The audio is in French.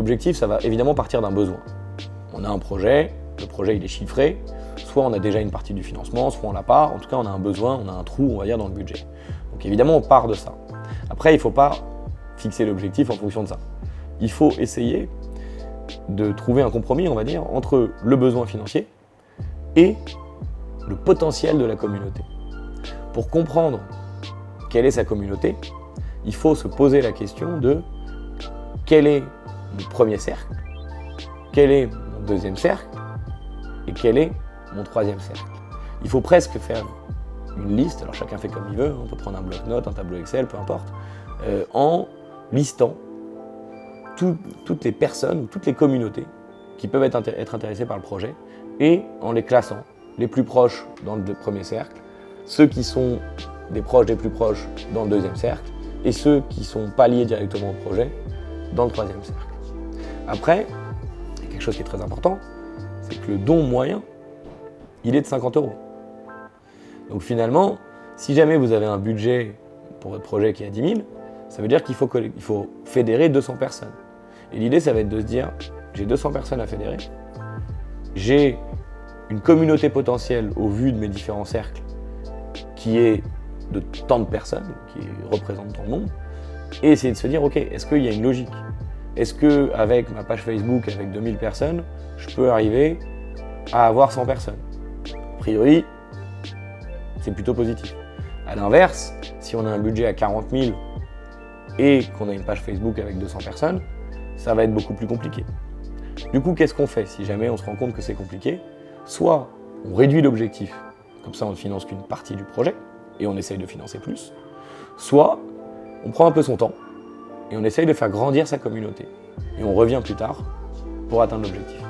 l'objectif, ça va évidemment partir d'un besoin. On a un projet, le projet il est chiffré, soit on a déjà une partie du financement, soit on l'a pas, en tout cas on a un besoin, on a un trou, on va dire, dans le budget. Donc évidemment, on part de ça. Après, il ne faut pas fixer l'objectif en fonction de ça. Il faut essayer de trouver un compromis, on va dire, entre le besoin financier et le potentiel de la communauté. Pour comprendre quelle est sa communauté, il faut se poser la question de quel est mon premier cercle, quel est mon deuxième cercle et quel est mon troisième cercle. Il faut presque faire une liste, alors chacun fait comme il veut, on peut prendre un bloc-notes, un tableau Excel, peu importe, en listant toutes les personnes ou toutes les communautés qui peuvent être intéressées par le projet et en les classant, les plus proches dans le premier cercle, ceux qui sont des proches des plus proches dans le deuxième cercle et ceux qui ne sont pas liés directement au projet dans le troisième cercle. Après, il y a quelque chose qui est très important, c'est que le don moyen, il est de 50 €. Donc finalement, si jamais vous avez un budget pour votre projet qui est à 10 000, ça veut dire qu'il faut fédérer 200 personnes. Et l'idée, ça va être de se dire, j'ai 200 personnes à fédérer, j'ai une communauté potentielle au vu de mes différents cercles qui est de tant de personnes, qui représente tant de monde, et essayer de se dire, ok, est-ce qu'il y a une logique? Est-ce qu'avec ma page Facebook, avec 2000 personnes, je peux arriver à avoir 100 personnes? A priori, c'est plutôt positif. A l'inverse, si on a un budget à 40 000 et qu'on a une page Facebook avec 200 personnes, ça va être beaucoup plus compliqué. Du coup, qu'est-ce qu'on fait si jamais on se rend compte que c'est compliqué? Soit on réduit l'objectif, comme ça on ne finance qu'une partie du projet et on essaye de financer plus, soit on prend un peu son temps et on essaye de faire grandir sa communauté et on revient plus tard pour atteindre l'objectif.